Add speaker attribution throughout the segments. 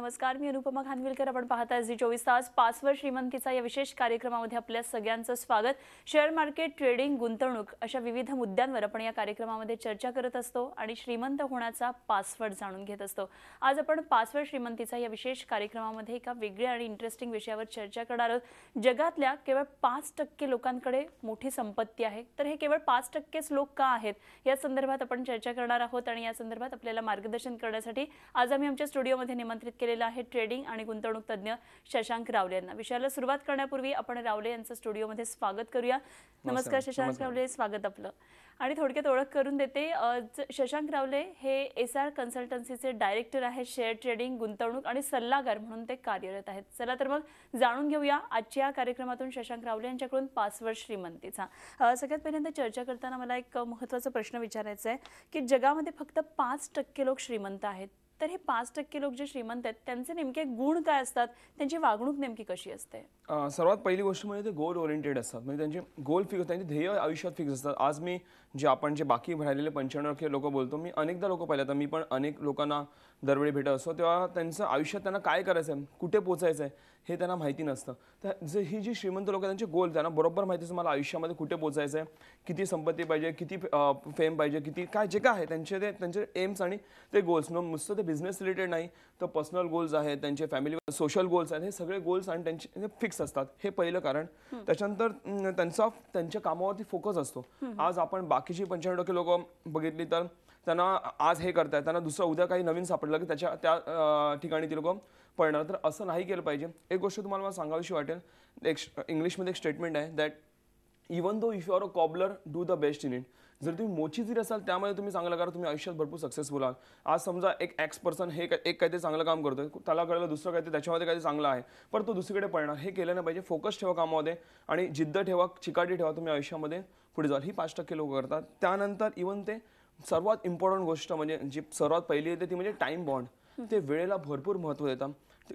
Speaker 1: नमस्कार, मी अनुपमा खानविलकर. आपण पाहता झी 24 तास. पासवर श्रीमंतीचा या विशेष कार्यक्रमामध्ये आपल्या सगळ्यांचं स्वागत. शेअर मार्केट, ट्रेडिंग, गुंतवणूक अशा विविध मुद्द्यांवर आपण या कार्यक्रमामध्ये चर्चा करत असतो आणि श्रीमंत होण्याचा पासवर्ड जाणून घेत असतो. आज आपण पासवर श्रीमंतीचा या विशेष कार्यक्रमामध्ये एका वेगळ्या आणि इंटरेस्टिंग विषयावर चर्चा करणार आहोत. जगातल्या केवळ 5% लोकांकडे मोठी संपत्ती आहे, तर हे केवळ 5%च लोक का आहेत या संदर्भात आपण चर्चा करणार आहोत. आणि या संदर्भात आपल्याला मार्गदर्शन करण्यासाठी आज आम्ही आमच्या स्टुडिओमध्ये निमंत्रित केलेला आहे ट्रेडिंग आणि गुंतवणूक तज्ञ शशांक रावले यांना. विषयाला सुरुवात करण्यापूर्वी आपण रावले यांचं स्टुडिओमध्ये स्वागत करूया. नमस्कार शशांक रावले, स्वागत आपलं. आणि थोडक्यात ओळख करून देते, शशांक रावले हे SR कन्सल्टन्सीचे डायरेक्टर आहेत. शेअर ट्रेडिंग, गुंतवणूक आणि सल्लागार म्हणून ते कार्यरत आहेत. चला तर मग जाणून घेऊया आजच्या कार्यक्रमातून शशांक रावले यांच्याकडून पासवर श्रीमंतीचा. सगळ्यात पहिल्यांदा चर्चा करताना मला एक महत्त्वाचा प्रश्न विचारायचा आहे की जगामध्ये फक्त 5% लोक श्रीमंत आहेत, तर हे 5% लोक जे श्रीमंत आहेत त्यांचे नेमके गुण काय असतात, त्यांची वागणूक नेमकी कशी असते?
Speaker 2: सर्वात पहिली गोष्ट म्हणजे ते गोल ओरिएंटेड असतात. म्हणजे त्यांचे गोल फिक्स, त्यांचे ध्येय आयुष्यात फिक्स असतात. आज मी आपण जे बाकी राहिलेले 95% लोक बोलतो, मी अनेकदा लोक पाहिले, तर मी पण अनेक लोकांना दरवेळी भेटत असतो, तेव्हा त्यांचं आयुष्यात त्यांना काय करायचं आहे, कुठे पोचायचं आहे हे त्यांना माहिती नसतं. तर ही जी श्रीमंत लोक त्यांचे गोल त्यांना बरोबर माहिती असतं, मला आयुष्यामध्ये कुठे पोचायचं आहे, किती संपत्ती पाहिजे, किती फेम पाहिजे, किती काय जे काय आहे त्यांचे एम्स आणि ते गोल्स. नुसतं ते बिझनेस रिलेटेड नाही, तर पर्सनल गोल्स आहेत, त्यांचे फॅमिली सोशल गोल्स आहेत, हे सगळे गोल्स आणि त्यांचे फिक्स असतात. हे पहिलं कारण. त्याच्यानंतर त्यांच्या कामावरती फोकस असतो. आज आपण बाकीची 95% लोक बघितली तर त्यांना आज हे करतायत, त्यांना दुसरं उद्या काही नवीन सापडलं की त्या ठिकाणी ती लोक पळणार. तर असं नाही केलं पाहिजे. एक गोष्ट तुम्हाला मला सांगावीशी वाटेल, इंग्लिशमध्ये एक स्टेटमेंट आहे that even though if you are a cobbler, do the best in it. जर तुम्ही मोची जरी असाल त्यामध्ये तुम्ही चांगलं करा, तुम्ही आयुष्यात भरपूर सक्सेसफुल आहात. आज समजा एक एक्स पर्सन हे एक काहीतरी चांगलं काम करतोय, त्याला कळलं दुसरं काहीतरी त्याच्यामध्ये काहीतरी चांगलं आहे, पण तो दुसरीकडे पळणार. हे केलं नाही पाहिजे. फोकस ठेवा कामामध्ये आणि जिद्द ठेवा, चिकाटी ठेवा, तुम्ही आयुष्यामध्ये पुढे जाल. ही 5% लोक करतात. त्यानंतर इवन ते सर्वात इम्पॉर्टंट गोष्ट म्हणजे जी सर्वात पहिली येते ती म्हणजे टाइम बॉन्ड. ते वेळेला भरपूर महत्त्व देतात.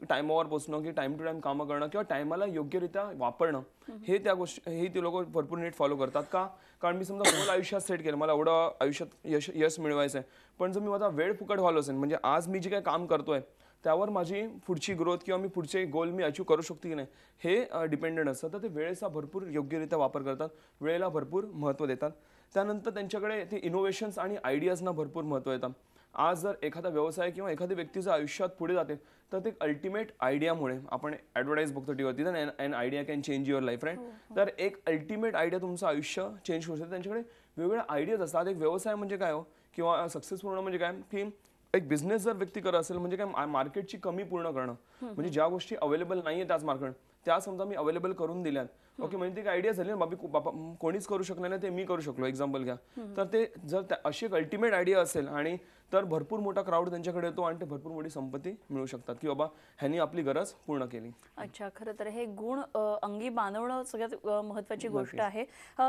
Speaker 2: टायमावर पोचणं, की टाइम टू टाइम कामं करणं किंवा टायमाला योग्यरित्या वापरणं, हे त्या गोष्टी हे ते लोक भरपूर नीट फॉलो करतात. कारण मी समजा गोल आयुष्यात सेट केलं, मला एवढं आयुष्यात यश मिळवायचं आहे, पण जर मी माझा वेळ फुकट घालवला असेल, म्हणजे आज मी जे काही काम करतोय त्यावर माझी पुढची ग्रोथ किंवा मी पुढचे गोल मी अचीव करू शकतो की नाही हे डिपेंडेंट असतं. तर ते वेळेचा भरपूर योग्यरित्या वापर करतात, वेळेला भरपूर महत्त्व देतात. त्यानंतर त्यांच्याकडे ते इनोव्हेशन्स आणि आयडियाजना भरपूर महत्त्व येतं. आज जर एखादा व्यवसाय किंवा एखादी व्यक्तीचं आयुष्यात पुढे जाते, तर ते अल्टिमेट आयडियामुळे, आपण ॲडव्हर्टाईज बघतो टीव्हीवरती, तर an idea can change your life, right. तर एक अल्टिमेट आयडिया तुमचं आयुष्य चेंज करू शकते. त्यांच्याकडे वेगवेगळ्या आयडियाज असतात. एक व्यवसाय म्हणजे काय हो, किंवा सक्सेसफुल होणं म्हणजे काय, की एक बिझनेस जर व्यक्ती करत असेल म्हणजे काय, मार्केटची कमी पूर्ण करणं. म्हणजे ज्या गोष्टी अवेलेबल नाही आहे त्याच मार्केट, त्या समजा मी अवेलेबल करून दिल्यात. ओके, म्हणजे ती आयडिया झाली ना, बाबा कोणीच करू शकणार नाही, ते मी करू शकलो, एक्झाम्पल घ्या. तर ते जर अशी एक अल्टिमेट आयडिया असेल आणि तर भरपूर मोठा क्राऊड त्यांच्याकडे येतो आणि ते भरपूर मोठी संपत्ती मिळू शकतात, की बाबा ह्यांनी आपली गरज पूर्ण केली.
Speaker 1: अच्छा, खरं तर हे गुण अंगी बांधवणं सगळ्यात महत्त्वाची गोष्ट आहे.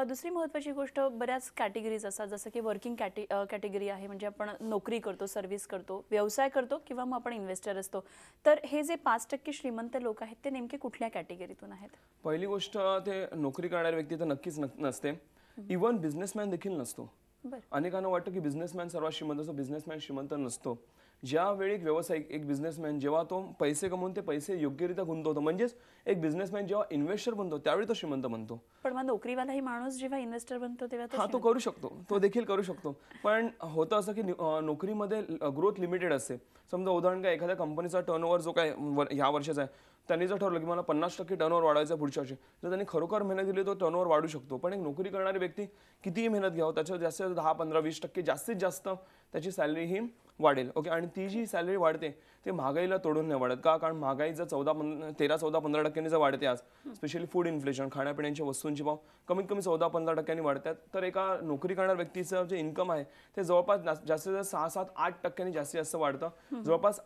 Speaker 1: दुसरी महत्त्वाची गोष्ट, बऱ्याच कॅटेगरीज असतात, जसं की वर्किंग कॅटेगरी आहे, म्हणजे आपण नोकरी करतो, सर्व्हिस करतो, व्यवसाय करतो किंवा मग आपण इन्व्हेस्टर असतो. तर हे जे 5% श्रीमंत लोक आहेत ते नेमके कुठल्या कॅटेगरीतून आहेत?
Speaker 2: पहिली गोष्ट, ते नोकरी करणारे व्यक्ती तर नक्कीच नसते. इव्हन बिझनेसमॅन देखील नसतो. अनेकांना वाटतं की बिझनेसमॅन सर्वात श्रीमंत असतो. बिझनेसमॅन श्रीमंत नसतो. ज्यावेळी एक व्यावसायिक, एक बिझनेसमॅन जेव्हा तो पैसे कमवून ते पैसे योग्यरित्या गुंतवतो, म्हणजेच एक बिझनेसमॅन जेव्हा इन्व्हेस्टर बनतो त्यावेळी तो श्रीमंत बनतो.
Speaker 1: पण मग नोकरीवालाही माणूस जेव्हा इन्व्हेस्टर बनतो तेव्हा
Speaker 2: तो करू शकतो, तो देखील करू शकतो. पण होतं असं की नोकरीमध्ये ग्रोथ लिमिटेड असते. समजा उदाहरण काय, एखाद्या कंपनीचा टर्नओव्हर जो काय ह्या वर्षाचा आहे, त्यांनी जर ठरवलं की मला 50% टर्नओव्हर वाढवायचा पुढच्या वर्षी, जर त्यांनी खरोखर मेहनत दिली तो टर्नओव्हर वाढू शकतो. पण एक नोकरी करणारी व्यक्ती कितीही मेहनत घ्यावं, त्याच्यावर जास्तीत 10, 15, 20% जास्तीत जास्त त्याची सॅलरी ही वाढेल. ओके, आणि ती जी सॅलरी वाढते ते महागाईला तोडून नाही वाढत. कारण महागाई जर 13-14-15% जर वाढते आज, स्पेशली फूड इन्फ्लेशन, खाण्यापिण्याच्या वस्तूंची भाव कमीत कमी 14-15% वाढतात, तर एका नोकरी करणाऱ्या व्यक्तीचं जे इन्कम आहे ते जवळपास जास्तीत जास्त 6-7-8% जास्तीत जास्त वाढतं. जवळपास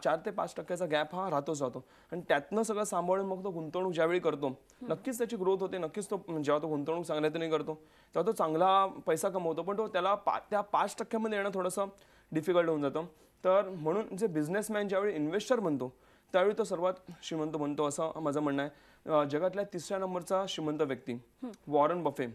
Speaker 2: 4 ते 5% गॅप हा राहतो. आणि त्यातनं सगळं सांभाळून मग तो गुंतवणूक ज्यावेळी करतो, नक्कीच त्याची ग्रोथ होते. नक्कीच तो जेव्हा तो गुंतवणूक चांगल्या रीतीने करतो तेव्हा तो चांगला पैसा कमवतो. पण त्याला त्या 5% येणं थोडंसं डिफिकल्ट होऊन जातं. तर म्हणून जे बिझनेसमॅन ज्यावेळी इन्व्हेस्टर बनतो त्यावेळी तो सर्वात श्रीमंत बनतो, असं माझं म्हणणं आहे. जगातल्या 3ऱ्या नंबरचा श्रीमंत व्यक्ती वॉरन बफे.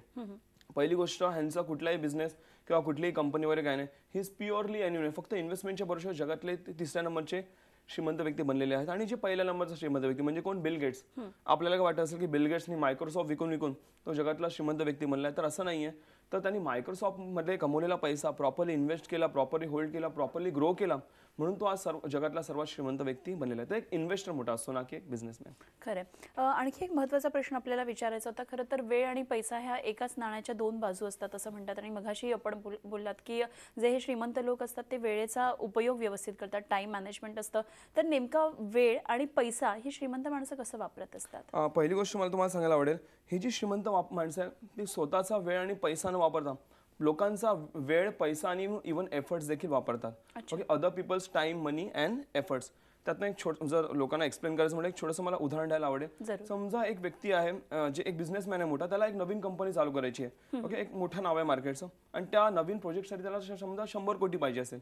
Speaker 2: पहिली गोष्ट, ह्यांचा कुठलाही बिझनेस किंवा कुठलीही कंपनी वगैरे काय नाही, ही इज प्युअरली फक्त इन्व्हेस्टमेंटच्या भरोश्यावर जगातले 3ऱ्या नंबरचे श्रीमंत व्यक्ती बनलेले आहेत. आणि जे पहिल्या नंबरचा श्रीमंत व्यक्ती म्हणजे कोण, बिल गेट्स. आपल्याला काय वाटत असेल की बिल गेट्सनी मायक्रोसॉफ्ट विकून विकून तो जगातला श्रीमंत व्यक्ती बनलाय, तर असं नाहीये. तर त्यांनी मायक्रोसॉफ्टमध्ये कमवलेला पैसा प्रॉपरली इन्व्हेस्ट केला, प्रॉपरली होल्ड केला, प्रॉपरली ग्रो केला, म्हणून तो आज जगातला सर्वात श्रीमंत व्यक्ती बनलेला आहे. तर एक इन्व्हेस्टर मोठा असतो ना की एक बिझनेसमॅन.
Speaker 1: खरं. आणखी एक महत्त्वाचा प्रश्न आपल्याला विचारायचा होता. खरं तर वेळ आणि पैसा ह्या एकाच नाण्याच्या दोन बाजू असतात असं म्हणतात. आणि मगाशी आपण बोललात की जे हे श्रीमंत लोक असतात ते वेळेचा उपयोग व्यवस्थित करतात, टाइम मॅनेजमेंट असतं. तर नेमका वेळ आणि पैसा ही श्रीमंत माणसं कसं वापरत असतात?
Speaker 2: पहिली गोष्ट मला तुम्हाला सांगायला आवडेल, ही जी श्रीमंत माणसं आहे ती स्वतःचा वेळ आणि पैसा न वापरता लोकांचा वेळ, पैसा आणि इव्हन एफर्ट्स देखील वापरतात. Okay, other peoples time, money and efforts. त्यातनं एक जर लोकांना एक्सप्लेन करायचं म्हणजे एक छोटंसं मला उदाहरण द्यायला आवडेल. समजा एक व्यक्ती आहे जे एक बिझनेसमॅन आहे मोठा, त्याला एक नवीन कंपनी चालू करायची आहे. ओके, एक मोठं नाव आहे मार्केटचं, आणि त्या नवीन प्रोजेक्टसाठी त्याला समजा 100 कोटी पाहिजे असेल.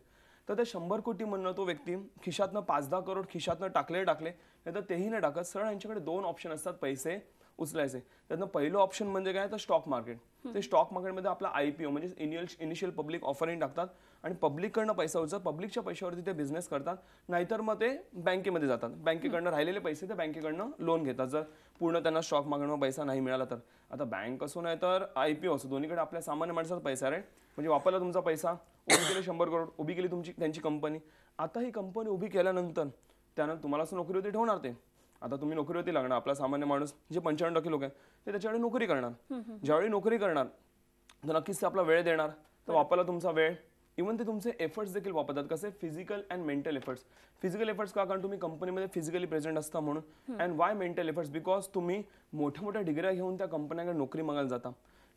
Speaker 2: तर ते 100 कोटी म्हणणं तो व्यक्ती खिशातनं 5-10 करोड खिशातनं टाकले नाही तर तेही नाही टाकत. सरळ यांच्याकडे 2 ऑप्शन असतात पैसे उचलायचे. त्यातनं पहिलं ऑप्शन म्हणजे काय, तर स्टॉक मार्केट. ते स्टॉक मार्केटमध्ये आपला IPO म्हणजे इनिशियल पब्लिक ऑफरिंग टाकतात आणि पब्लिककडनं पैसा उचलतात, पब्लिकच्या पैशावरती ते बिझनेस करतात. नाहीतर मग ते बँकेमध्ये जातात, बँकेकडनं राहिलेले पैसे ते बँकेकडनं लोन घेतात, जर पूर्ण त्यांना स्टॉक मार्केटमध्ये पैसा नाही मिळाला तर. आता बँक असो नाही तर IPO असो, दोन्हीकडे आपल्या सामान्य माणसाचा पैसा आहे. म्हणजे वापरला तुमचा पैसा, उभी केली 100 करोड, उभी केली त्यांची कंपनी. आता ही कंपनी उभी केल्यानंतर त्यानं तुम्हाला असं नोकरीवरती ठेवणार ते. आता तुम्ही नोकरीवरती लागणार, आपला सामान्य माणूस जे 95% लोक आहेत ते त्याच्याकडे नोकरी करणार. ज्यावेळी नोकरी करणार तर नक्कीच ते आपला वेळ देणार, तर वापरला तुमचा वेळ. इव्हन ते तुमचे एफर्ट्स देखील वापरतात. कसे, physical and mental efforts. Physical efforts का, कारण तुम्ही कंपनीमध्ये फिजिकली प्रेझेंट असता म्हणून. And Y mental efforts, because तुम्ही मोठ्या मोठ्या डिग्र्या घेऊन त्या कंपन्याकडे नोकरी मागायला जाता.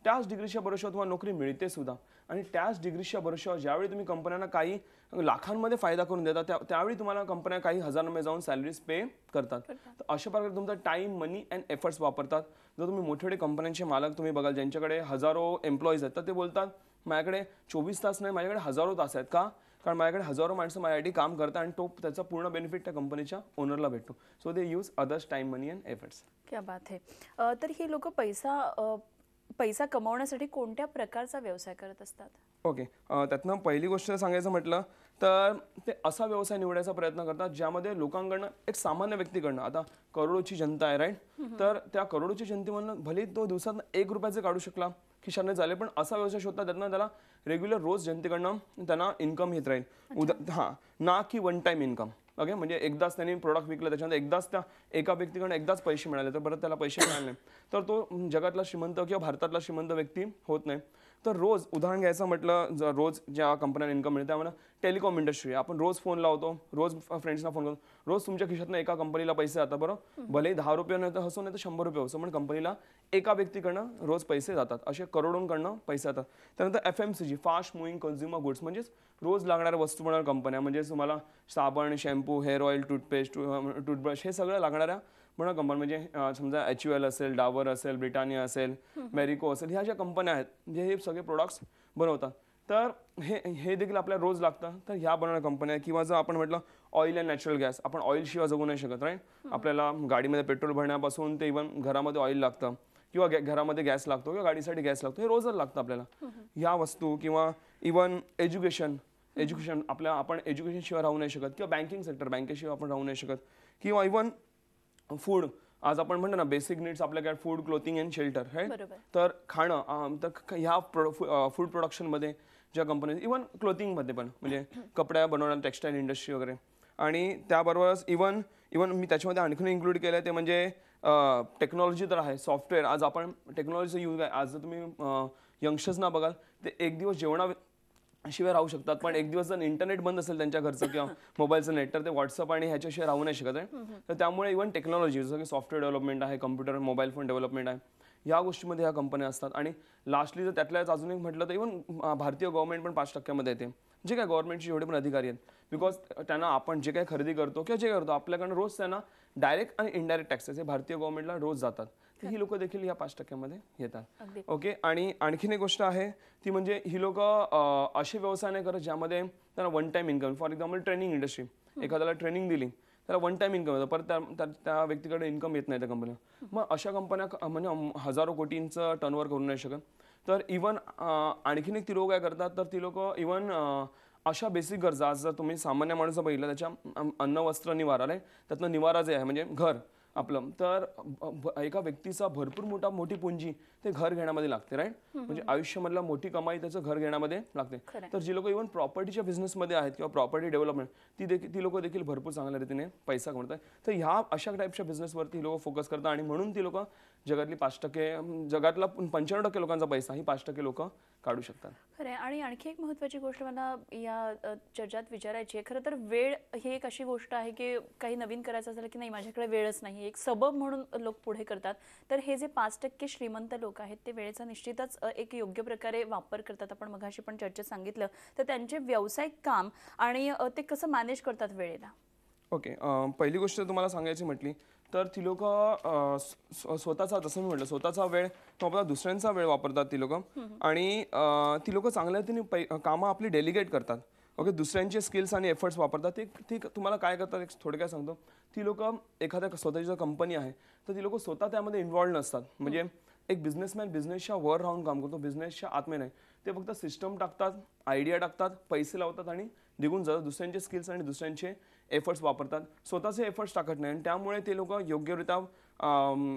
Speaker 2: त्याच डिग्रीच्या भरोशावर तुम्हाला नोकरी मिळते सुद्धा. आणि त्याच डिग्रीच्या भरोशावर ज्यावेळी तुम्ही कंपन्यांना काही लाखांमध्ये फायदा करून देता, त्यावेळी तुम्हाला कंपन्या काही हजारांमध्ये जाऊन सॅलरीज पे करतात. तर अशा प्रकारे तुमचा टाइम, मनी अँड एफर्ट्स वापरतात. जर तुम्ही मोठे मोठे कंपन्यांचे मालक तुम्ही बघाल ज्यांच्याकडे हजारो एम्प्लॉईज आहेत, तर ते बोलतात माझ्याकडे 24 तास नाही, माझ्याकडे हजारो तास आहेत. का, कारण माझ्याकडे हजारो माणसं माझ्यासाठी काम करतात आणि तो त्याचा पूर्ण बेनिफिट त्या कंपनीच्या ओनरला भेटतो. So they use others time, money and efforts.
Speaker 1: क्या बात है. तर ही लोक पैसा कमवण्यासाठी कोणत्या प्रकारचा व्यवसाय करत असतात?
Speaker 2: ओके, त्यातनं पहिली गोष्ट सांगायचं म्हटलं तर ते असा व्यवसाय निवडायचा प्रयत्न करतात ज्यामध्ये लोकांकडनं, एक सामान्य व्यक्तीकडनं, आता करोडोची जनता आहे राईट, तर त्या करोडोची जनतेमधनं भले तो दिवसात 1 रुपयाचे काढू शकला खिशाने झाले, पण असा व्यवसाय शोधतात त्यातनं त्याला रेग्युलर रोज जनतेकडनं त्यांना इन्कम येत राहील. ना की वन टाइम इन्कम. ओके, म्हणजे एकदाच त्यांनी प्रोडक्ट विकलं, त्याच्यानंतर एकदाच त्या एका व्यक्तीकडनं एकदाच पैसे मिळाले तर परत त्याला पैसे मिळाले नाही, तर तो जगातला श्रीमंत किंवा भारतातला श्रीमंत व्यक्ती होत नाही. तर रोज उदाहरण घ्यायचं म्हटलं, जर रोज ज्या कंपन्यांना इन्कम मिळते त्यामुळे टेलिकॉम इंडस्ट्री, आपण रोज फोन लावतो, रोज फ्रेंड्सना फोन करतो, रोज तुमच्या खिशातनं एका कंपनीला पैसे जातात. बरोबर, भले 10 रुपये नाही तर हसो नाही तर 100 रुपये हसो, पण कंपनीला एका व्यक्तीकडनं रोज पैसे जातात. असे करोडोंकडनं पैसे जातात. त्यानंतर FMCG, fast moving consumer goods, म्हणजेच रोज लागणाऱ्या वस्तू बनवणाऱ्या कंपन्या, म्हणजे तुम्हाला साबण, shampoo, hair oil, toothpaste, toothbrush, हे सगळं लागणाऱ्या म्हणा कंपनी, म्हणजे समजा HUL असेल, डावर असेल, ब्रिटानिया असेल, मेरिको असेल, ह्या ज्या कंपन्या आहेत जे हे सगळे प्रोडक्ट्स बनवतात, तर हे देखील आपल्याला रोज लागतं. तर ह्या बनवणाऱ्या कंपन्या, किंवा जर आपण म्हटलं ऑइल अँड नॅचरल गॅस, आपण ऑइल शिवाय जगू नाही शकत राईट. आपल्याला गाडीमध्ये पेट्रोल भरण्यापासून ते इव्हन घरामध्ये ऑइल लागतं, किंवा घरामध्ये गॅस लागतो, किंवा गाडीसाठी गॅस लागतो, हे रोजच लागतं आपल्याला. ह्या वस्तू, किंवा इव्हन एज्युकेशन आपण एज्युकेशन शिवाय राहू नाही शकत, किंवा बँकिंग सेक्टर, बँकेशिवाय आपण राहू नाही शकत, किंवा इव्हन फूड. आज आपण म्हणतो ना बेसिक नीड्स आपल्याकडे, food, clothing and shelter, right. तर खाणं, तर ह्या फूड प्रोडक्शनमध्ये ज्या कंपनी, इव्हन क्लोथिंगमध्ये पण, म्हणजे कपड्या बनवणाऱ्या टेक्स्टाईल इंडस्ट्री वगैरे, आणि त्याबरोबरच इव्हन मी त्याच्यामध्ये आणखीन इन्क्लूड केलं आहे ते म्हणजे टेक्नॉलॉजी तर आहे, सॉफ्टवेअर. आज आपण टेक्नॉलॉजीचा यूज आहे. आज जर तुम्ही यंगस्टर्सना बघाल ते एक दिवस शिवाय राहू शकतात, पण एक दिवस जर इंटरनेट बंद असेल त्यांच्या घरचं किंवा मोबाईलचं नेट, तर ते व्हॉट्सअप आणि ह्याच्याशिवाय राहू नाही शकत आहे. तर त्यामुळे इव्हन टेक्नॉलॉजी, जसं की सॉफ्टवेअर डेव्हलपमेंट आहे, कम्प्युटर मोबाईल फोन डेव्हलपमेंट आहे, या गोष्टीमध्ये ह्या कंपन्या असतात. आणि लास्टली जर त्यातल्याच अजून एक म्हटलं तर इव्हन भारतीय गव्हर्नमेंट पण 5% येते, जे काय गव्हर्नमेंटचे जेवढे पण अधिकारी आहेत, बिकॉज त्यांना आपण जे काही खरेदी करतो किंवा जे करतो आपल्याकडनं रोज त्यांना डायरेक्ट आणि इनडायरेक्ट टॅक्सेस हे भारतीय गव्हर्नमेंटला रोज जातात. तर ही लोक देखील या 5% येतात. ओके, आणि आणखीन एक गोष्ट आहे ती म्हणजे ही लोक असे व्यवसाय नाही करत ज्यामध्ये त्यांना one time income. For example training industry, एखाद्याला ट्रेनिंग दिली त्याला वन टाइम इन्कम येतं, परत त्या व्यक्तीकडे इन्कम येत नाही त्या कंपनीला. मग अशा कंपन्या म्हणजे हजारो कोटींचं टर्नओव्हर करू नाही शकत. तर इव्हन आणखीन एक ती लोक काय करतात, तर ती लोक इव्हन अशा बेसिक गरजा आज जर तुम्ही सामान्य माणूस बघितलं त्याच्या अन्न वस्त्र निवारा नाही त्यातनं निवारा जे आहे म्हणजे घर आपलं तर एका व्यक्तीचा भरपूर मोठी पुंजी ते घर घेण्यामध्ये लागते राईट म्हणजे आयुष्यामधला मोठी कमाई त्याचं घर घेण्यामध्ये लागते तर जी लोक इव्हन प्रॉपर्टीच्या बिझनेसमध्ये आहेत किंवा प्रॉपर्टी डेव्हलपमेंट ती लोक देखील भरपूर चांगल्या रीतीने पैसा कमवतात तर ह्या अशा टाईपच्या बिझनेसवरती ही लोक फोकस करतात आणि म्हणून ती लोक जगातली 5% जगातला 95% लोकांचा पैसा ही 5% लोक काढू शकतात.
Speaker 1: खरं आणि आणखी एक महत्त्वाची गोष्ट मला या चर्चेत विचारायची आहे. खरं तर वेळ ही एक अशी गोष्ट आहे की काही नवीन करायचं झालं की नाही माझ्याकडे वेळच नाही एक सबब म्हणून लोक पुढे करतात. तर हे जे 5% श्रीमंत लोक आहेत ते वेळेचा निश्चितच एक योग्य प्रकारे वापर करतात. आपण मगाशी पण चर्चेत सांगितलं तर त्यांचे व्यावसायिक काम आणि ते कसं मॅनेज करतात वेळेला.
Speaker 2: ओके पहिली गोष्ट तुम्हाला सांगायची म्हटली तर ती लोक स्वतःचा जसं मी म्हटलं स्वतःचा वेळ किंवा दुसऱ्यांचा वेळ वापरतात ती लोक आणि ती लोक चांगल्या रीतीने कामं आपली डेलिगेट करतात. ओके दुसऱ्यांचे स्किल्स आणि एफर्ट्स वापरतात ते तुम्हाला काय करतात एक थोडक्यात सांगतो. ती लोक एखाद्या स्वतःची जर कंपनी आहे तर ती लोक स्वतः त्यामध्ये इन्व्हॉल्व नसतात. म्हणजे एक बिझनेसमॅन बिझनेसच्या वर राहून काम करतो बिझनेसच्या आतमे नाही ते फक्त सिस्टम टाकतात आयडिया टाकतात पैसे लावतात आणि निघून जातात. दुसऱ्यांचे स्किल्स आणि दुसऱ्यांचे एफर्ट्स वापरतात स्वतःचे एफर्ट्स टाकत नाही आणि त्यामुळे ते लोक योग्यरित्या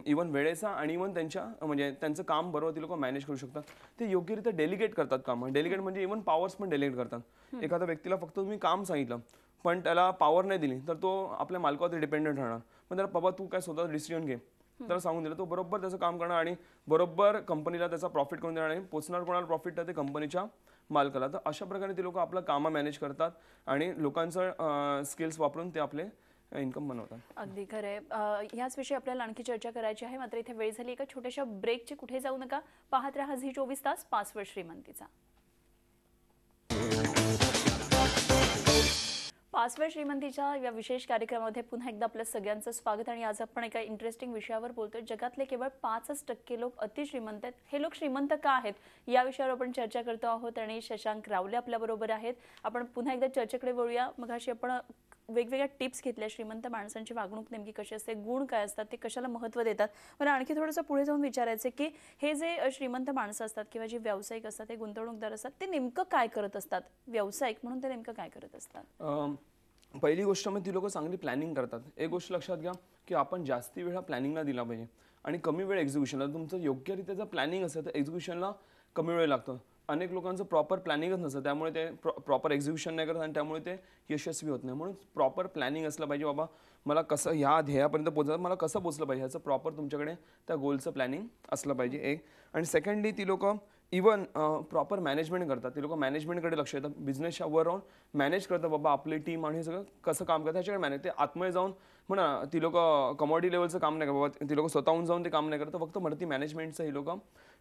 Speaker 2: इव्हन वेळेचा आणि इव्हन त्यांच्या म्हणजे त्यांचं काम बरोबर ती लोक मॅनेज करू शकतात. ते योग्यरित्या डेलिगेट करतात कामं डेलिगेट म्हणजे इव्हन पॉवर्स पण डेलिगेट करतात. एखाद्या व्यक्तीला फक्त तुम्ही काम सांगितलं पण त्याला पॉवर नाही दिली तर तो आपल्या मालकावरती डिपेंडेंट राहणार. पण त्याला बाबा तू काय स्वतः डिसिजन घे त्याला सांगून दिलं तो बरोबर त्याचं काम करणार आणि बरोबर कंपनीला त्याचा प्रॉफिट करून देणार आणि पोचणार कोणाला प्रॉफिट तर ते कंपनीच्या मालकाला. तर अशा प्रकारे ते लोक आपलं कामं मॅनेज करतात आणि लोकांचं स्किल्स वापरून ते आपले इन्कम बनवतात.
Speaker 1: अगदी खरं आहे. ह्याच विषयी आपल्याला आणखी चर्चा करायची आहे मात्र इथे वेळ झाली एका छोट्याशा ब्रेकची. कुठे जाऊ नका पाहत राहा झी 24 तास पासवर्ड श्रीमंतीचा. पासवर्ड श्रीमंतीच्या या विशेष कार्यक्रमामध्ये पुन्हा एकदा आपल्या सगळ्यांचं स्वागत. आणि आज आपण एका इंटरेस्टिंग विषयावर बोलतोय. जगातले केवळ 5% लोक अतिश्रीमंत आहेत. हे लोक श्रीमंत का आहेत या विषयावर आपण चर्चा करतो आहोत आणि शशांक रावले आपल्याबरोबर आहेत. आपण पुन्हा एकदा चर्चेकडे वळूया. मगाशी आपण वेगवेगळ्या टिप्स घेतल्या श्रीमंत माणसांची वागणूक नेमकी कशी असते गुण काय असतात ते कशाला महत्त्व देतात. मला आणखी थोडंसं पुढे जाऊन विचारायचं की हे जे श्रीमंत माणसं असतात किंवा जे व्यावसायिक असतात ते गुंतवणूकदार असतात ते नेमकं काय करत असतात व्यावसायिक म्हणून ते नेमकं काय करत असतात.
Speaker 2: पहिली गोष्ट म्हणजे ती लोक चांगली प्लॅनिंग करतात. एक गोष्ट लक्षात घ्या की आपण जास्ती वेळा प्लॅनिंगला दिला पाहिजे आणि कमी वेळ एक्झिक्युशनला. तुमचं योग्यरित्या जर प्लॅनिंग असेल तर एक्झिक्युशनला कमी वेळ लागतो. अनेक लोकांचं प्रॉपर प्लॅनिंगच नसतं त्यामुळे ते प्रॉपर एक्झिक्युशन नाही करत आणि त्यामुळे ते यशस्वी होत नाही. म्हणून प्रॉपर प्लॅनिंग असलं पाहिजे. बाबा मला कसं ह्या ध्येयापर्यंत पोहोचायचं मला कसं पोहोचलं पाहिजे ह्याचं प्रॉपर तुमच्याकडे त्या गोलचं प्लॅनिंग असलं पाहिजे एक. आणि सेकंडली ती लोक इवन प्रॉपर मॅनेजमेंट करतात. ते लोक मॅनेजमेंटकडे लक्ष देतात बिझनेसच्या वर राहून मॅनेज करतात. बाबा आपली टीम आणि हे सगळं कसं काम करतात ह्याच्याकडे मॅनेज. ते आतमध्ये जाऊन म्हणा ती लोक कमॉडिटी लेवलचं काम नाही करत बाबा ती लोक स्वतःहून जाऊन ते काम नाही करत फक्त वरती मॅनेजमेंटचं ही लोक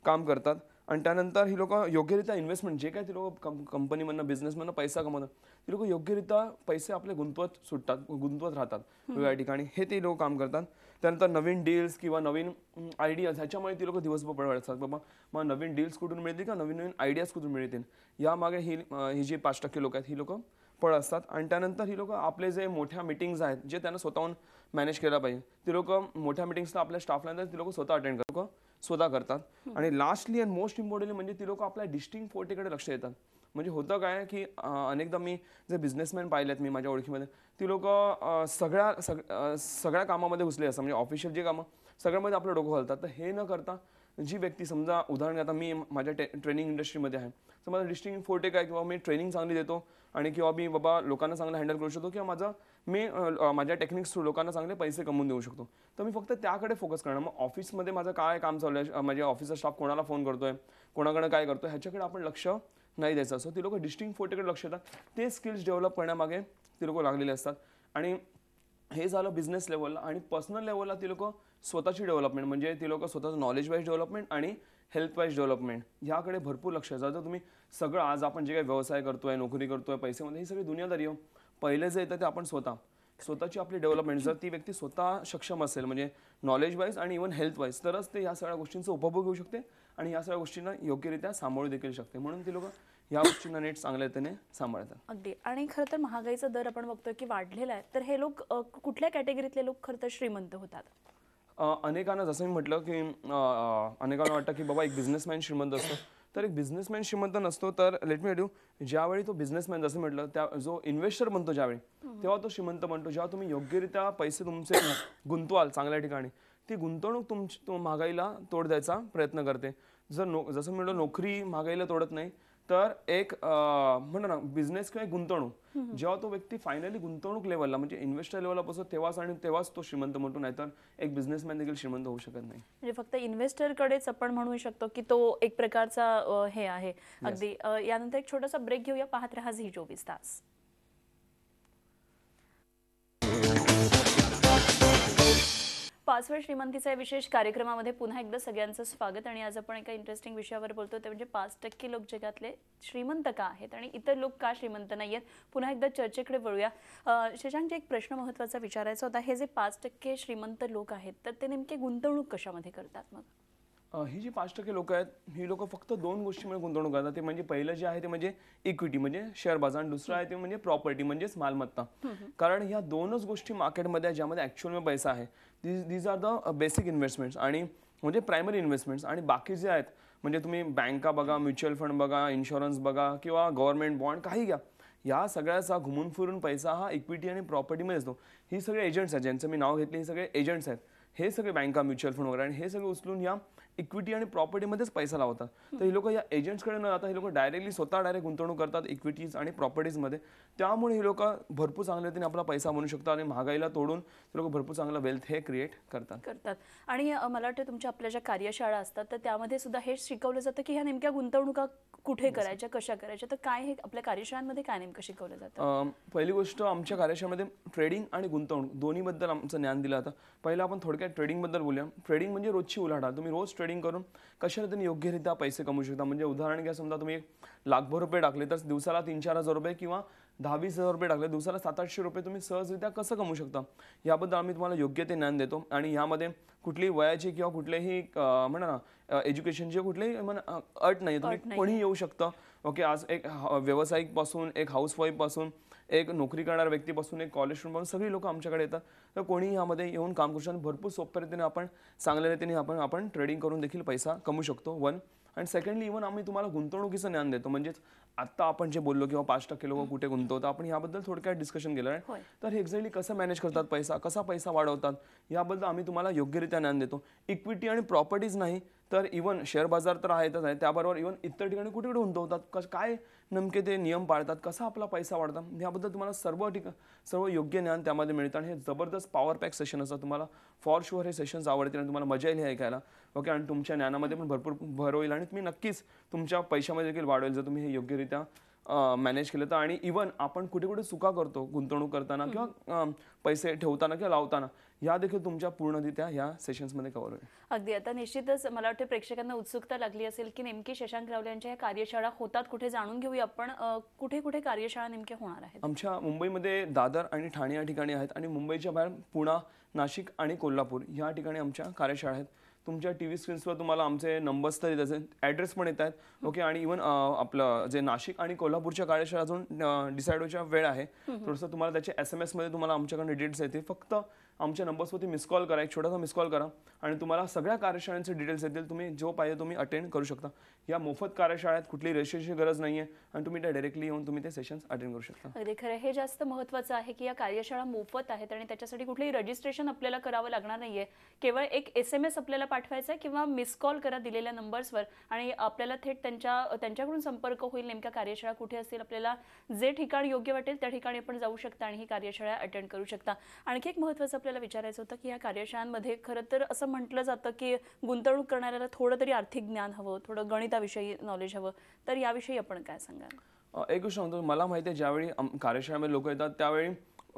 Speaker 2: काम करतात. आणि त्यानंतर ही लोक योग्यरित्या इन्व्हेस्टमेंट जे काय ती लोक कंपनीमधनं बिझनेसमधनं पैसा कमवतात ती लोक योग्यरित्या पैसे आपले गुंतवत राहतात वेगवेगळ्या ठिकाणी हे ते लोक काम करतात. त्यानंतर नवीन डील्स किंवा नवीन आयडियाज ह्याच्यामुळे ती लोक दिवसभर पळ असतात. बाबा मग नवीन डील्स कुठून मिळतील का नवीन नवीन आयडियाज कुठून मिळतील यामागे ही जी 5% लोक आहेत ही लोक पळ असतात. आणि त्यानंतर ही लोक आपले जे मोठ्या मिटिंग्स आहेत जे त्यांना स्वतःहून मॅनेज केला पाहिजे ती लोक मोठ्या मिटिंग्सला आपल्या स्टाफला ती लोक स्वतः अटेंड करतात स्वतः करतात. आणि लास्टली अँड मोस्ट इम्पॉर्टंटली म्हणजे ती लोक आपल्या डिस्टिंक्ट फोर्टीकडे लक्ष देतात. म्हणजे होतं काय की अनेकदा मी जे बिझनेसमॅन पाहिलेत मी माझ्या ओळखीमध्ये ती लोक सगळ्या कामामध्ये घुसले असतात. म्हणजे ऑफिशियल जे कामं सगळ्यामध्ये आपलं डोकं घालतात. तर हे न करता जी व्यक्ती समजा उदाहरण आता मी माझ्या ट्रेनिंग इंडस्ट्रीमध्ये आहे तर माझं डिस्टिंक्ट फोर्टे काय किंवा मी ट्रेनिंग चांगली देतो आणि किंवा मी बाबा लोकांना चांगलं हँडल करू शकतो किंवा मी माझ्या टेक्निक्स थ्रू लोकांना चांगले पैसे कमवून देऊ शकतो. तर मी फक्त त्याकडे फोकस करणार. मग ऑफिसमध्ये माझं काय काम चालू आहे माझ्या ऑफिसचा स्टाफ कोणाला फोन करतोय कोणाकडे काय करतोय ह्याच्याकडे आपण लक्ष नाही द्यायचं असं ती लोक डिस्टिंक्ट फोर्टेकडे लक्ष देतात. ते स्किल्स डेव्हलप करण्यामागे ती लोक लागलेले असतात. आणि हे झालं बिझनेस लेवलला. आणि पर्सनल लेवलला ती लोक स्वतःची डेव्हलपमेंट म्हणजे ती लोक स्वतःचं नॉलेज वाईज डेव्हलपमेंट आणि हेल्थ वाईज डेव्हलपमेंट ह्याकडे भरपूर लक्ष द्यायचं. जर तुम्ही सगळं आज आपण जे काही व्यवसाय करतोय नोकरी करतोय पैसेमध्ये ही सगळी दुनियादारी हो पहिले जे येतं ते आपण स्वतःची आपली डेव्हलपमेंट जर ती व्यक्ती स्वतः सक्षम असेल म्हणजे नॉलेज वाईज आणि इव्हन हेल्थ वाईज तरच ते या सगळ्या गोष्टींचा उपभोग घेऊ शकते आणि या सगळ्या गोष्टींना योग्यरित्या सामोरू देखील शकते. म्हणून ती लोक या गोष्टींना नीट चांगल्या रीतीने सांभाळतात.
Speaker 1: अगदी. आणि खरं तर महागाईचा दर आपण बघतोय की वाढलेला आहे. तर हे लोक कुठल्या कॅटेगरीतले लोक खरं तर श्रीमंत होतात.
Speaker 2: अनेकांना जसं मी म्हटलं की अनेकांना वाटतं की बाबा एक बिझनेसमॅन श्रीमंत असतो तर एक बिझनेसमॅन श्रीमंत नसतो, तर लेट मी टेल यू, ज्यावेळी तो बिझनेसमॅन जसं म्हटलं त्या जो इन्व्हेस्टर बनतो ज्यावेळी, तेव्हा तो श्रीमंत बनतो. जेव्हा तुम्ही योग्यरित्या पैसे तुमचे गुंतवाल चांगल्या ठिकाणी, ती गुंतवणूक तुमची महागाईला तोड द्यायचा प्रयत्न करते. जसं म्हणलं नोकरी महागाईला तोडत नाही, तर एक म्हणतो ना बिझनेस किंवा एक गुंतवणूक, जेव्हा तो व्यक्ती फायनली गुंतवणूक लेवलला म्हणजे इन्व्हेस्टर लेवलला पोहोचतो तेव्हाच तो श्रीमंत म्हणतो, नाहीतर एक बिझनेसमॅन देखील श्रीमंत होऊ शकत नाही.
Speaker 1: म्हणजे फक्त इन्व्हेस्टरकडेच आपण म्हणू शकतो की तो एक प्रकारचा हे आहे. अगदी यानंतर एक छोटासा ब्रेक घेऊया. पाहत रहा झी24 तास. पाचव्या श्रीमंतीचा या विशेष कार्यक्रमामध्ये पुन्हा एकदा सगळ्यांचं स्वागत. आणि आज आपण एका इंटरेस्टिंग विषयावर बोलतो, ते म्हणजे 5% लोक जगातले श्रीमंत का आहेत आणि इतर लोक का श्रीमंत नाही आहेत. पुन्हा एकदा चर्चेकडे वळूया. शशांकजी, एक प्रश्न महत्त्वाचा विचारायचा होता. हे जे 5% श्रीमंत लोक आहेत, तर ते नेमके गुंतवणूक कशामध्ये करतात मग?
Speaker 2: ही जी 5% लोक आहेत, ही लोक फक्त 2 गोष्टींमध्ये गुंतवणूक करतात. ते म्हणजे पहिलं जे आहे ते म्हणजे इक्विटी म्हणजे शेअर बाजार, आणि दुसरं आहे ते म्हणजे प्रॉपर्टी म्हणजेच मालमत्ता. कारण ह्या 2च गोष्टी मार्केटमध्ये आहे ज्यामध्ये ॲक्च्युअलमध्ये पैसा आहे. These are the basic investments आणि म्हणजे प्रायमरी इन्व्हेस्टमेंट्स. आणि बाकी जे आहेत म्हणजे तुम्ही बँका बघा, म्युच्युअल फंड बघा, इन्शुरन्स बघा किंवा गव्हर्नमेंट बॉन्ड काही घ्या, या सगळ्याचा घुमून फिरून पैसा हा इक्विटी आणि प्रॉपर्टीमध्ये असतो. ही सगळे एजंट्स आहेत ज्यांचं मी नाव घेतले, हे सगळे एजंट्स आहेत. हे सगळे बँका, म्युच्युअल फंड वगैरे, आणि हे सगळे उचलून या इक्विटी आणि प्रॉपर्टीमध्येच पैसा लावतात. तर ही लोक या एजंट्सकडे न जाता हे लोक डायरेक्टली स्वतः गुंतवणूक करतात इक्विटीज आणि प्रॉपर्टीजमध्ये. त्यामुळे हे लोक भरपूर चांगल्या रीतीने आपला पैसा बनवू शकतात आणि महागाईला तोडून हे लोक भरपूर चांगला वेल्थ हे क्रिएट करतात.
Speaker 1: आणि मला वाटतं तुमच्या आपल्या ज्या कार्यशाळा असतात तर त्यामध्ये सुद्धा हे शिकवलं जातं की ह्या नेमक्या गुंतवणुका कुठे करायच्या, कशा करायच्या. तर काय हे आपल्या कार्यशाळांमध्ये काय नेमकं शिकवलं जातं?
Speaker 2: पहिली गोष्ट, आमच्या कार्यशाळेमध्ये ट्रेडिंग आणि गुंतवणूक दोन्हीबद्दल आमचं ज्ञान दिलं जातं. पहिला आपण थोडक्यात ट्रेडिंगबद्दल बोलूया. ट्रेडिंग म्हणजे रोजची उलाढाल. तुम्ही रोज ट्रेडिंग करून कशा रीतीने योग्यरित्या पैसे कमवू शकता. म्हणजे उदाहरण घ्या, समजा तुम्ही लाखभर रुपये टाकले तर दिवसाला 3-4 हजार रुपये किंवा 10-20 हजार रुपये टाकले, दिवसाला 700-800 रुपये तुम्ही सहजरित्या कसं कमवू शकता, याबद्दल आम्ही तुम्हाला योग्य ते ज्ञान देतो. आणि यामध्ये कुठलीही वयाची किंवा कुठलेही म्हणा ना एज्युकेशनची कुठलीही अट नाही, तुम्ही कोणीही येऊ शकता. ओके, आज एक व्यावसायिक पासून, एक हाऊसवाईफ पासून, एक नोकरी करणाऱ्या व्यक्तीपासून, एक कॉलेज स्टुडंट पासून सगळी लोक आमच्याकडे येतात. तर कोणीही यामध्ये येऊन काम करू शकतो. भरपूर सोप्या रीतीने आपण चांगल्या रीतीने आपण ट्रेडिंग करून देखील पैसा कमवू शकतो. 1 आणि सेकंडली इव्हन आम्ही तुम्हाला गुंतवणुकीचं ज्ञान देतो. म्हणजेच आता आपण जे बोललो किंवा 5% लोक कुठे गुंतवतात, आपण याबद्दल थोडक्यात डिस्कशन केलं आहे. तर हे एक्झॅक्टली कसं मॅनेज करतात पैसा, कसा पैसा वाढवतात, याबद्दल आम्ही तुम्हाला योग्यरित्या ज्ञान देतो. इक्विटी आणि प्रॉपर्टीज नाही तर इव्हन शेअर बाजार तर आहेतच आहे, त्याबरोबर इव्हन इतर ठिकाणी कुठे कुठे गुंतवतात, काय नेमके ते नियम पाळतात, कसा आपला पैसा वाढतात, याबद्दल तुम्हाला सर्व योग्य ज्ञान त्यामध्ये मिळतं. आणि हे जबरदस्त पॉवर पॅक सेशन असतात. तुम्हाला फॉर शुअर हे सेशन्स आवडतील आणि तुम्हाला मजा येईल हे ऐकायला. ओके, आणि तुमच्या ज्ञानामध्ये पण भरपूर भर होईल आणि तुम्ही नक्कीच तुमच्या पैशामध्ये देखील वाढ होईल जर तुम्ही हे योग्यरित्या मॅनेज केलं तर. आणि इव्हन आपण कुठे कुठे चुका करतो गुंतवणूक करताना किंवा पैसे ठेवताना किंवा लावताना, या देखील तुमच्या पूर्णरित्या या सेशन्समध्ये कव्हर होईल.
Speaker 1: अगदी. आता निश्चितच मला वाटतं प्रेक्षकांना उत्सुकता लागली असेल की नेमकी शशांक रावले यांच्या या कार्यशाळा होतात कुठे, जाणून घेऊया आपण. कुठे कुठे कार्यशाळा नेमक्या होणार आहेत? आमच्या
Speaker 2: मुंबईमध्ये दादर आणि ठाणे या ठिकाणी आहेत, आणि मुंबईच्या बाहेर पुणे, नाशिक आणि कोल्हापूर या ठिकाणी आमच्या कार्यशाळा आहेत. तुमच्या टीव्ही स्क्रीन्सवर तुम्हाला आमचे नंबर्स तर येत असेल, ॲड्रेस पण येत आहेत. ओके, आणि इव्हन आपलं जे नाशिक आणि कोल्हापूरच्या कार्यशाळा अजून डिसाईड व्हायच्या वेळ आहे. थोडंसं तुम्हाला त्याचे SMS मध्ये तुम्हाला आमच्याकडे डिटेल्स येतील. फक्त आमच्या नंबर्सवरती मिस कॉल करा, एक छोटासा मिस कॉल करा, आणि तुम्हाला सगळ्या कार्यशाळांचे डिटेल्स येतील. तुम्ही जो पाहिजे तुम्ही अटेंड करू शकता. या मोफत कार्यशाळेत कुठली रजिस्ट्रेशनची गरज नाही आहे, आणि तुम्ही त्या डायरेक्टली येऊन तुम्ही ते सेशन्स अटेंड करू शकता.
Speaker 1: अगदी खरं. हे जास्त महत्त्वाचं आहे की या कार्यशाळा मोफत आहेत आणि त्याच्यासाठी कुठलेही रजिस्ट्रेशन आपल्याला करावं लागणार नाहीये. केवळ एक SMS आपल्याला पाठवायचा आहे किंवा मिस कॉल करा दिलेल्या नंबर्सवर, आणि आपल्याला थेट त्यांच्याकडून संपर्क होईल. नेमक्या कार्यशाळा कुठे असतील, आपल्याला जे ठिकाण योग्य वाटेल त्या ठिकाणी आपण जाऊ शकता आणि ही कार्यशाळा अटेंड करू शकता. आणखी एक महत्त्वाचं आपल्याला विचारायचं होतं की या कार्यशाळांमध्ये खरं तर असं म्हटलं जातं की गुंतवणूक करणाऱ्याला थोडं तरी आर्थिक ज्ञान हवं, थोडं गणिताविषयी नॉलेज हवं. तर याविषयी आपण काय सांगाल?
Speaker 2: एक गोष्ट सांगतो, मला माहिती आहे ज्यावेळी कार्यशाळेमध्ये लोक येतात त्यावेळी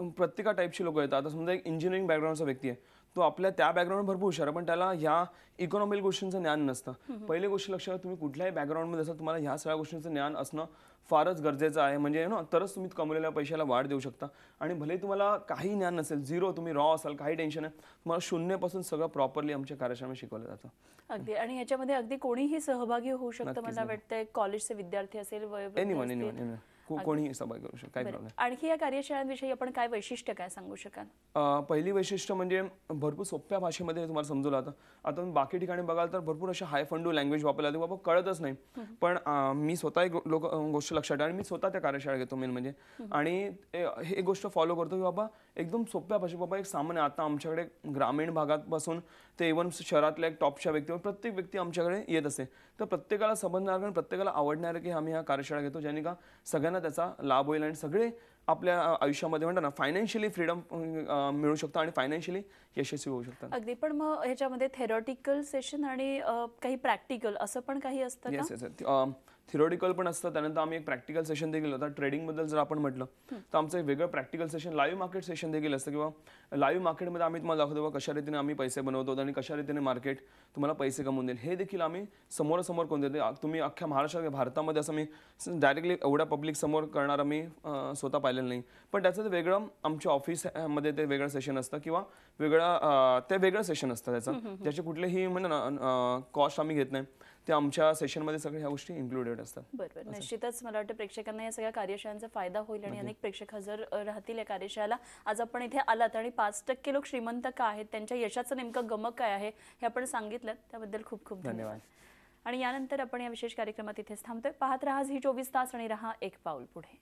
Speaker 2: प्रत्येका टाईपची लोक येतात. आता समजा एक इंजिनिअरिंग बॅकग्राऊंडचा व्यक्ती आहे, तो आपल्या त्या बॅकग्राऊंड भरपूर हुशार आहे, पण त्याला ह्या इकॉनॉमिकल गोष्टींचं ज्ञान नसतं. पहिली गोष्ट लक्षात, तुम्ही कुठल्याही बॅकग्राऊंडमध्ये असाल तुम्हाला ह्या सगळ्या गोष्टींचं ज्ञान असणं फारच गरजेचं आहे. म्हणजे तरच तुम्ही कमवलेल्या पैशाला वाढ देऊ शकता. आणि भले तुम्हाला काही ज्ञान नसेल, झिरो, तुम्ही रॉ असाल, काही टेन्शन आहे, तुम्हाला शून्यपासून सगळं प्रॉपरली आमच्या कार्यशाळेमध्ये शिकवलं जातं.
Speaker 1: अगदी. आणि याच्यामध्ये अगदी कोणीही सहभागी होऊ शकतं. मला वाटतं कॉलेजचे विद्यार्थी असेल,
Speaker 2: एनीवन कोणीही सहभागी करू शकतो, काही प्रॉब्लेम
Speaker 1: आणखी या कार्यशाळांविषयी आपण काय वैशिष्ट्य काय सांगू शकाल?
Speaker 2: पहिली वैशिष्ट्य म्हणजे भरपूर सोप्या भाषेमध्ये तुम्हाला समजवलं आता तुम्ही बाकी ठिकाणी बघाल तर भरपूर अशा हाय फंडू लँग्वेज वापरल्या जाते, बाबा कळतच नाही. पण मी स्वतः एक गोष्ट लक्षात आणि मी स्वतः त्या कार्यशाळा घेतो मेन म्हणजे, आणि हे एक गोष्ट फॉलो करतो की बाबा एकदम सोप्या भाषेत, बाबा एक सामान्य आता आमच्याकडे ग्रामीण भागापासून ते इव्हन शहरातल्या एक टॉपच्या व्यक्तीवर प्रत्येक व्यक्ती आमच्याकडे येत असते, तर प्रत्येकाला समजणार आणि प्रत्येकाला आवडणार की आम्ही ह्या कार्यशाळा घेतो, ज्याने का सगळ्यांना त्याचा लाभ होईल आणि सगळे आपल्या आयुष्यामध्ये म्हणतात ना फायनान्शियली फ्रीडम मिळू शकतं आणि फायनान्शियली यशस्वी होऊ शकतात.
Speaker 1: अगदी. पण मग ह्याच्यामध्ये थेरॉटिकल सेशन आणि काही प्रॅक्टिकल असं पण काही असतं का?
Speaker 2: येस येस, थिरोटिकल पण असतं, त्यानंतर आम्ही एक प्रॅक्टिकल सेशन देखील होता. ट्रेडिंगबद्दल जर आपण म्हटलं तर आमचं एक वेगळं practical session live market session देखील असतं, किंवा लाईव्ह मार्केटमध्ये आम्ही तुम्हाला दाखवतो कशा रीतीने आम्ही पैसे बनवतो आणि कशा रीतीने मार्केट तुम्हाला पैसे कमवून देईल, हे देखील आम्ही समोरासमोर करून देतो. तुम्ही अख्ख्या महाराष्ट्रात भारतामध्ये असं मी डायरेक्टली एवढ्या पब्लिक समोर करणारा मी स्वतः पाहिलेलं नाही, पण त्याचं वेगळं आमच्या ऑफिसमध्ये ते वेगळं सेशन असतं, किंवा ते वेगळं सेशन असतं त्याचं, ज्याचे कुठलेही म्हणजे ना कॉस्ट आम्ही घेत नाही, ते आमच्या सेशनमध्ये सगळ्या ह्या गोष्टी इन्क्लुडेड असतात.
Speaker 1: बरोबर. निश्चितच मला वाटतं प्रेक्षकांना या सगळ्या कार्यशाळांचा फायदा होईल आणि अनेक प्रेक्षक हजर राहतील या कार्यशाळेला. आज आपण इथे आलात आणि 5% लोक श्रीमंत का आहेत, त्यांच्या यशाचं नेमकं गमक काय आहे हे आपण सांगितलं, त्याबद्दल खूप खूप धन्यवाद. आणि यानंतर आपण या विशेष कार्यक्रमात इथेच थांबतोय. पाहत रहा झी 24 तास आणि रहा एक पाऊल पुढे.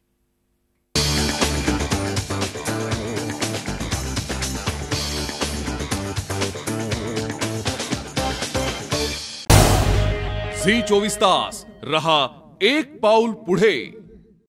Speaker 3: झी 24 तास रहा एक पाऊल पुढे.